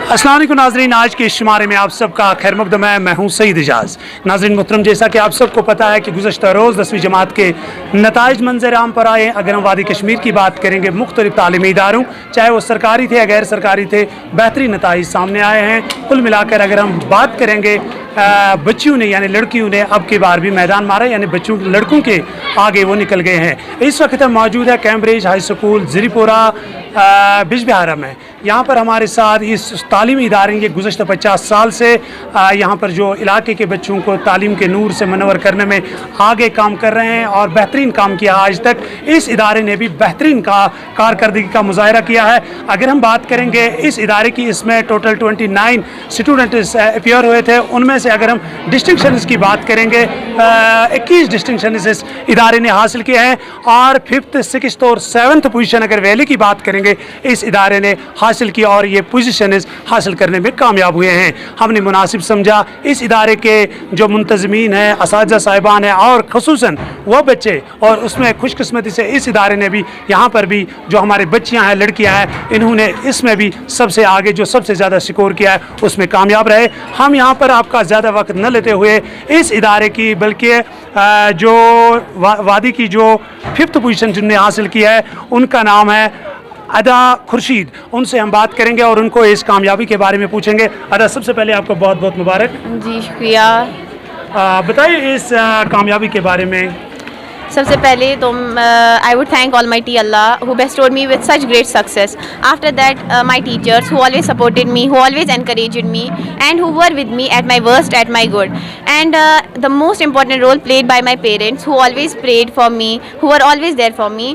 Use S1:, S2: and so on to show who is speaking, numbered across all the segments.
S1: अस्सलाम वालेकुम नाज़रीन, आज के इस शुमारे में आप सबका खैर मक़दम है। मैं हूँ सईद इजाज़। नाज़रीन मोहतरम, जैसा कि आप सबको पता है कि गुज़श्ता रोज़ 10वीं जमात के नताइज मंजर आम पर आए। अगर हम वादी कश्मीर की बात करेंगे, मुख्तलिफ तालीमी इदारों, चाहे वो सरकारी थे या गैर सरकारी थे, बेहतरीन नताइज सामने आए हैं। कुल मिलाकर अगर हम बात करेंगे बच्चियों ने यानी लड़कियों ने अब की बार भी मैदान मारा, यानी बच्चों लड़कों के आगे वो निकल गए हैं। इस वक्त हम मौजूद है कैम्ब्रिज हाई स्कूल ज़रीपोरा बिजबिहारा में। यहाँ पर हमारे साथ इस तालीमी इदारे ये गुज़श्ता 50 साल से यहाँ पर जो इलाके के बच्चों को तालीम के नूर से मनवर करने में आगे काम कर रहे हैं और बेहतरीन काम किया आज तक। इस इदारे ने भी बेहतरीन कारकर्दगी का मुजाहरा किया है। अगर हम बात करेंगे इस इदारे की, इसमें टोटल 29 स्टूडेंट्स अपीयर हुए थे। उनमें से अगर हम डिस्टिंक्शन की बात करेंगे, 21 डिस्टिंक्शन इस इदारे ने हासिल किए हैं और 5th, 6th और 7th पोजीशन अगर वैली की बात करेंगे इस इदारे ने हासिल की और ये पोजीशन हासिल करने में कामयाब हुए हैं। हमने मुनासिब समझा इस इदारे के जो मुंतज़मीन हैं, असातिज़ा साहिबान हैं और ख़ुसूसन वो बच्चे, और उसमें खुशकिस्मती से इस इदारे ने भी यहाँ पर भी जो हमारे बच्चियाँ हैं, लड़कियाँ हैं, इन्होंने इसमें भी सबसे आगे जो सबसे ज़्यादा स्कोर किया है उसमें कामयाब रहे। हम यहाँ पर आपका ज़्यादा वक्त न लेते हुए इस इदारे की बल्कि जो वादी की जो 5th पोजीशन जिनने हासिल किया है उनका नाम है अदा खुर्शीद। उनसे हम बात करेंगे और उनको इस कामयाबी के बारे में पूछेंगे। अदा, सबसे पहले आपको बहुत बहुत मुबारक।
S2: जी शुक्रिया।
S1: बताइए इस कामयाबी के बारे में।
S2: सबसे पहले तो I would thank almighty Allah who bestowed me with such great success. After that my teachers who always supported me, who always encouraged me and who were with me at my worst, at my good, and the most important role played by my parents who always prayed for me, who were always there for me.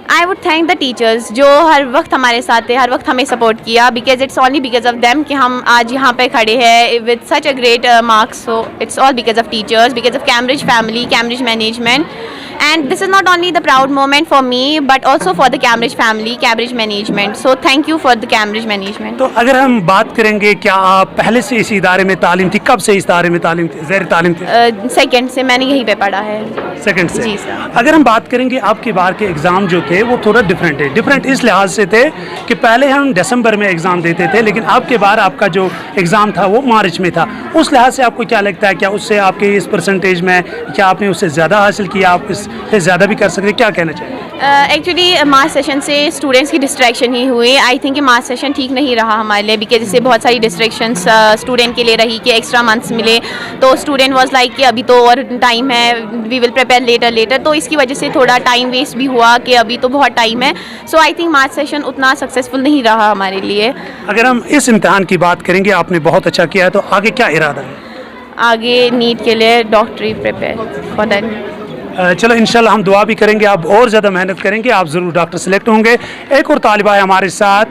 S2: I would thank the teachers जो हर वक्त हमारे साथ थे, हर वक्त हमें support किया, because it's only because of them कि हम आज यहाँ पे खड़े हैं with such a great marks. So it's all because of teachers, because of Cambridge family, Cambridge management, and this is not only the proud moment for me but also for the Cambridge family, Cambridge management. So thank you for the Cambridge management.
S1: तो अगर हम बात करेंगे, क्या आप पहले से इस इदारे में तालीम थी? कब से इस इदारे में तालीम थी, ज़ेर तालीम थी?
S2: सेकेंड से मैंने यहीं पे पढ़ा है।
S1: सेकंड से?
S2: जी सर।
S1: अगर हम बात करेंगे आपके बार के एग्ज़ाम जो थे वो थोड़ा डिफरेंट है। डिफरेंट इस लिहाज से थे कि पहले हम दिसंबर में एग्ज़ाम देते थे, लेकिन आपके बार आपका जो एग्ज़ाम था वो मार्च में था। उस लिहाज से आपको क्या लगता है, क्या उससे आपके इस परसेंटेज में क्या आपने उससे ज़्यादा हासिल किया, आप इससे ज़्यादा भी कर सकते, क्या कहना चाहिए?
S2: एक्चुअली मार्च सेशन से स्टूडेंट्स की डिस्ट्रैक्शन ही हुई। आई थिंक कि मार्च सेशन ठीक नहीं रहा हमारे लिए, बिकॉज इससे बहुत सारी डिस्ट्रैक्शंस स्टूडेंट के लिए रही कि एक्स्ट्रा मंथ्स मिले, तो स्टूडेंट वाज लाइक कि अभी तो और टाइम है, वी विल प्रिपेयर लेटर, तो इसकी वजह से थोड़ा टाइम वेस्ट भी हुआ कि अभी तो बहुत टाइम है। सो आई थिंक मार्च सेशन उतना सक्सेसफुल नहीं रहा हमारे लिए।
S1: अगर हम इस इम्तिहान की बात करेंगे, आपने बहुत अच्छा किया है, तो आगे क्या इरादा है?
S2: आगे नीट के लिए डॉक्टरी प्रिपेयर फॉर दैट।
S1: चलो इंशाल्लाह हम दुआ भी करेंगे, आप और ज़्यादा मेहनत करेंगे, आप ज़रूर डॉक्टर सेलेक्ट होंगे। एक और तालिबा है हमारे साथ,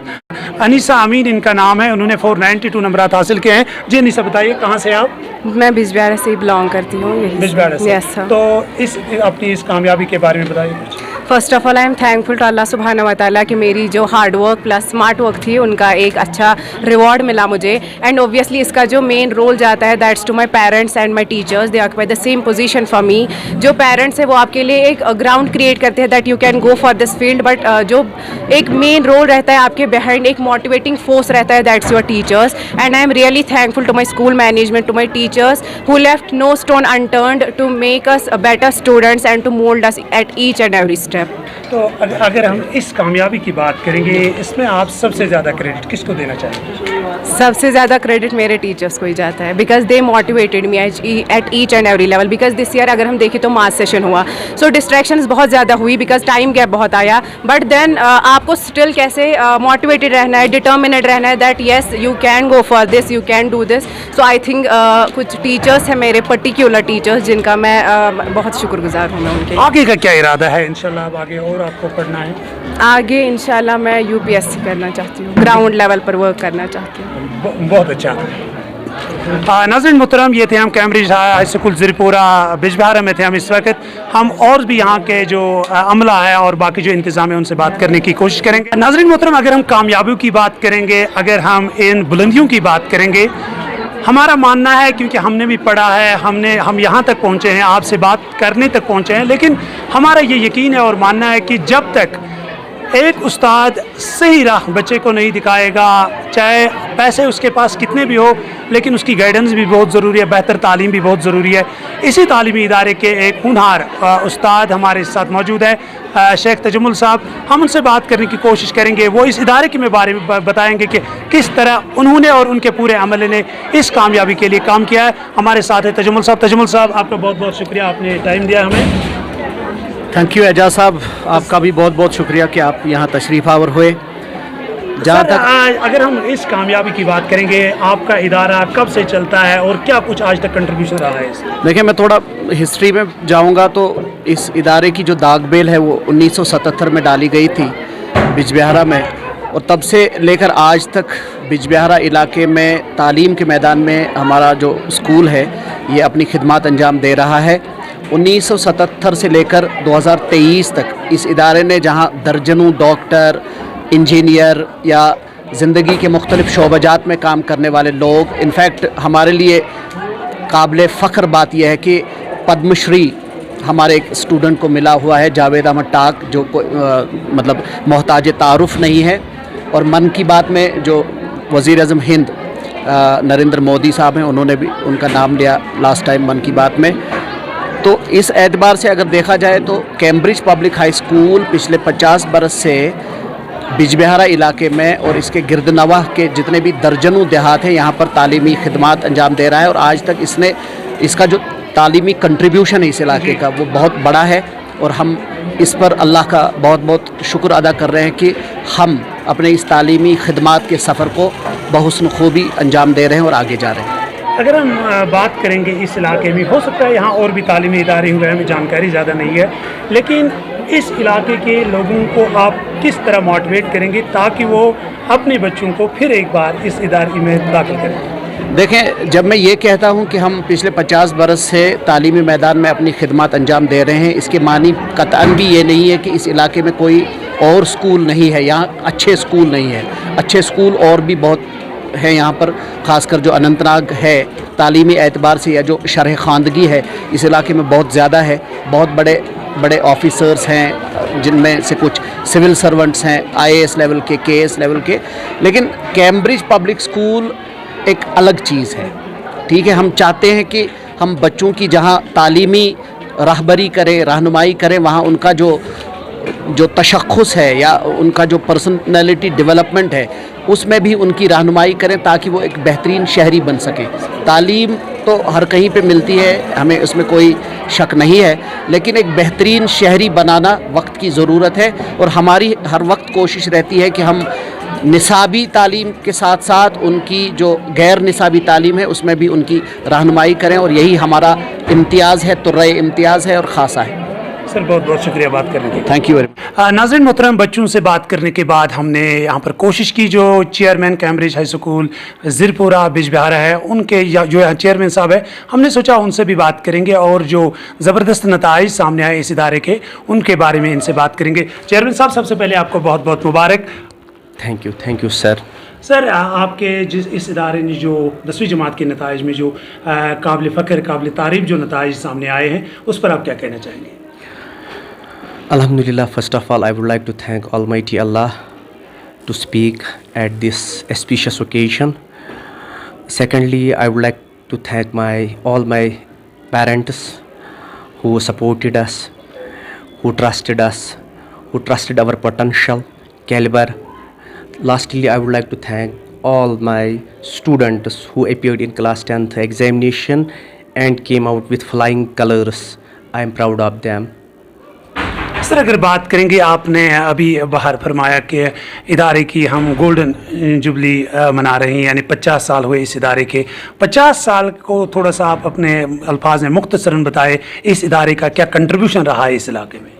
S1: अनीसा अमीन इनका नाम है, उन्होंने 492 नंबरात हासिल किए हैं। जी अनीसा, बताइए कहाँ से आप?
S3: मैं बिजबिहारा से ही बिलोंग करती हूँ।
S1: बिजबिहारा से?
S3: Yes sir.
S1: तो अपनी इस कामयाबी के बारे में बताइए कुछ।
S3: First of all I am thankful to Allah सुब्हानहू व तआला कि मेरी जो hard work plus smart work थी उनका एक अच्छा रिवॉर्ड मिला मुझे। एंड ओबियसली इसका जो मेन रोल जाता है that's to my parents and my teachers, they occupy the same position for me. जो पेरेंट्स है वो आपके लिए एक ग्राउंड क्रिएट करते हैं that you can go for this field, but जो एक मेन रोल रहता है आपके बिहाइंड, एक मोटिवेटिंग फोर्स रहता है, that's your teachers. And I am really thankful to my school management, to my teachers who left no stone unturned to make us better students and to mould us at each and every step.
S1: तो अगर हम इस कामयाबी की बात करेंगे, इसमें आप सबसे ज़्यादा क्रेडिट किसको देना चाहेंगे?
S3: सबसे ज़्यादा क्रेडिट मेरे टीचर्स को ही जाता है, because they motivated me at each and every level. Because this year अगर हम देखें तो मास सेशन हुआ, सो डिस्ट्रैक्शंस बहुत ज़्यादा हुई बिकॉज टाइम गैप बहुत आया, बट देन आपको स्टिल कैसे मोटिवेटेड रहना है, डिटर्मिनेड रहना है that yes you can go for this, you can do this. So I think कुछ टीचर्स हैं मेरे पर्टिकुलर टीचर्स जिनका मैं बहुत शुक्रगुजार हूँ मैं उनके।
S1: आगे का क्या इरादा है? इंशाल्लाह अब आगे और आपको पढ़ना है?
S3: आगे इंशाल्लाह मैं यूपीएससी करना चाहती हूँ, ग्राउंड लेवल पर वर्क करना चाहती हूँ।
S1: बहुत अच्छा। नाज़रीन मोहतरम, ये थे हम कैम्ब्रिज हाई स्कूल ज़रीपोरा बिजबिहारा में थे हम इस वक्त। हम और भी यहाँ के जो अमला है और बाकी जो इंतज़ाम है उनसे बात करने की कोशिश करेंगे। नाज़रीन मोहतरम, अगर हम कामयाबियों की बात करेंगे, अगर हम इन बुलंदियों की बात करेंगे, हमारा मानना है, क्योंकि हमने भी पढ़ा है, हम यहाँ तक पहुँचे हैं, आपसे बात करने तक पहुँचे हैं, लेकिन हमारा ये यकीन है और मानना है कि जब तक एक उस्ताद सही राह बच्चे को नहीं दिखाएगा, चाहे पैसे उसके पास कितने भी हो, लेकिन उसकी गाइडेंस भी बहुत ज़रूरी है, बेहतर तालीम भी बहुत ज़रूरी है। इसी तालीमी इदारे के एक होनहार उस्ताद हमारे साथ मौजूद है, शेख तजम्मुल साहब। हम उनसे बात करने की कोशिश करेंगे, वो इस इदारे के बारे में बताएंगे कि किस तरह उन्होंने और उनके पूरे अमले ने इस कामयाबी के लिए काम किया है। हमारे साथ है तजम्मुल साहब। तजम्मुल साहब, आपका बहुत बहुत शुक्रिया, आपने टाइम दिया हमें।
S4: थैंक यू एजाज साहब, आपका भी बहुत बहुत शुक्रिया कि आप यहाँ तशरीफ़ आवर हुए। जहाँ तक
S1: अगर हम इस कामयाबी की बात करेंगे, आपका इदारा कब से चलता है और क्या कुछ आज तक कंट्रीब्यूशन रहा है इसमें?
S4: देखिए, मैं थोड़ा हिस्ट्री में जाऊँगा तो इस इदारे की जो दाग बेल है वो 1977 में डाली गई थी बिजबिहारा में, और तब से लेकर आज तक बिजबिहारा इलाके में तालीम के मैदान में हमारा जो स्कूल है ये अपनी खिदमत अंजाम दे रहा है। 1977 से लेकर 2023 तक इस इदारे ने जहां दर्जनों डॉक्टर, इंजीनियर या ज़िंदगी के मुख्तलिफ़ शोबजात में काम करने वाले लोग, इनफैक्ट हमारे लिए काबिल फ़ख्र बात यह है कि पद्मश्री हमारे एक स्टूडेंट को मिला हुआ है, जावेद अहमद टाक, जो मतलब मोहताज तारुफ नहीं है। और मन की बात में जो वज़ीर आज़म हिंद नरेंद्र मोदी साहब हैं, उन्होंने भी उनका नाम लिया लास्ट टाइम मन की बात में। तो इस एतबार से अगर देखा जाए तो कैम्ब्रिज पब्लिक हाई स्कूल पिछले 50 बरस से बिजबिहारा इलाके में और इसके गिरदनवाह के जितने भी दर्जनों देहात हैं यहाँ पर तालीमी खिदमत अंजाम दे रहा है, और आज तक इसका जो तालीमी कंट्रीब्यूशन है इस इलाके का वो बहुत बड़ा है। और हम इस पर अल्लाह का बहुत बहुत शुक्र अदा कर रहे हैं कि हम अपने इस तालीमी खिदमत के सफ़र को बहुस्न खूबी अंजाम दे रहे हैं और आगे जा रहे हैं।
S1: अगर हम बात करेंगे इस इलाके में, हो सकता है यहाँ और भी तालीमी इदारे हुए, हमें जानकारी ज़्यादा नहीं है, लेकिन इस इलाके के लोगों को आप किस तरह मोटिवेट करेंगे ताकि वो अपने बच्चों को फिर एक बार इस इदारे में दाखिल करें?
S4: देखें, जब मैं ये कहता हूँ कि हम पिछले 50 बरस से तालीमी मैदान में अपनी खिदमत अंजाम दे रहे हैं, इसके मानी कतअन भी ये नहीं है कि इस इलाके में कोई और स्कूल नहीं है, यहाँ अच्छे स्कूल नहीं है। अच्छे स्कूल और भी बहुत है यहाँ पर, ख़ासकर जो अनंतनाग है तालीमी एतबार से या जो शरह ख़वानदगी है इस इलाके में बहुत ज़्यादा है। बहुत बड़े बड़े ऑफिसर्स हैं, जिनमें से कुछ सिविल सर्वेंट्स हैं, IAS लेवल के, KS लेवल के। लेकिन कैम्ब्रिज पब्लिक स्कूल एक अलग चीज़ है, ठीक है। हम चाहते हैं कि हम बच्चों की जहाँ तालीमी रहबरी करें, रहनुमाई करें, वहाँ उनका जो तशख़्ख़ुस है या उनका जो पर्सनैलिटी डेवलपमेंट है उसमें भी उनकी रहनुमाई करें ताकि वो एक बेहतरीन शहरी बन सकें। तालीम तो हर कहीं पे मिलती है, हमें उसमें कोई शक नहीं है, लेकिन एक बेहतरीन शहरी बनाना वक्त की ज़रूरत है। और हमारी हर वक्त कोशिश रहती है कि हम निसाबी तालीम के साथ साथ उनकी जो गैर निसाबी तालीम है उसमें भी उनकी रहनुमाई करें, और यही हमारा इम्तियाज़ है, तुर्रे इम्तियाज़ है और ख़ासा है।
S1: सर, बहुत बहुत शुक्रिया बात करने के लिए।
S4: Thank you very much.
S1: नाज़रीन मोहतरम, बच्चों से बात करने के बाद हमने यहाँ पर कोशिश की, जो chairman Cambridge high school ज़िरपुरा Bijbehara है उनके जो यहाँ चेयरमैन साहब है, हमने सोचा उनसे भी बात करेंगे और जो ज़बरदस्त नताइज सामने आए इस इदारे के उनके बारे में इनसे बात करेंगे। चेयरमैन साहब, सबसे पहले आपको बहुत बहुत मुबारक।
S4: Thank you sir.
S1: सर, आपके इस इदारे ने जो 10वीं जमात के नताइज में जो काबिल फ़ख्र, काबिल तारीफ़ जो नताइज सामने आए हैं, उस पर आप क्या कहना चाहेंगे?
S5: Alhamdulillah, first of all, I would like to thank Almighty Allah to speak at this auspicious occasion. Secondly, I would like to thank all my parents who supported us, who trusted our potential, caliber. Lastly, I would like to thank all my students who appeared in class 10th examination and came out with flying colors. I am proud of them.
S1: Sir, अगर बात करेंगे, आपने अभी बाहर फरमाया कि इदारे की हम गोल्डन जुबली मना रहे हैं, यानी 50 साल हुए इस इदारे के। 50 साल को थोड़ा सा आप अपने अल्फाज में मुख्तसरन बताएं, इस इदारे का क्या कंट्रीब्यूशन रहा है इस इलाके में?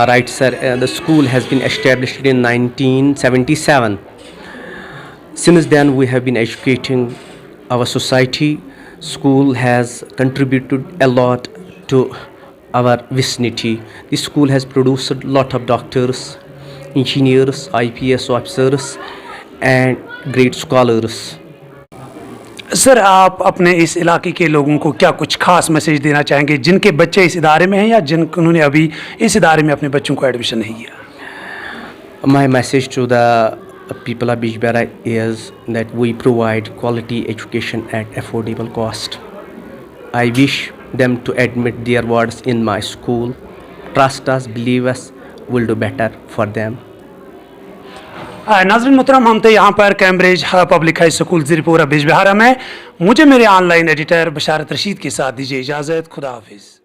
S5: Right, sir. The school has been established in 1977. Since then, we have been educating our society. School has contributed a lot to our vicinity. The school has produced a lot of doctors, engineers, IPS officers, and great scholars.
S1: Sir आप अपने इस इलाके के लोगों को क्या कुछ खास मैसेज देना चाहेंगे जिनके बच्चे इस इदारे में हैं या जिन्होंने अभी इस इदारे में अपने बच्चों को एडमिशन नहीं किया?
S5: My message to the people of Bijbehara is that we provide quality education at affordable cost. I wish them to admit their words in my school. Trust us, believe us, will do better for them.
S1: नाज़रीन मोहतरम, हम थे यहाँ पर Cambridge public high school ज़ीरपुरा Bijbehara में। मुझे मेरे online editor बशारत रशीद के साथ दीजिए इजाज़त। खुदा हाफिज़।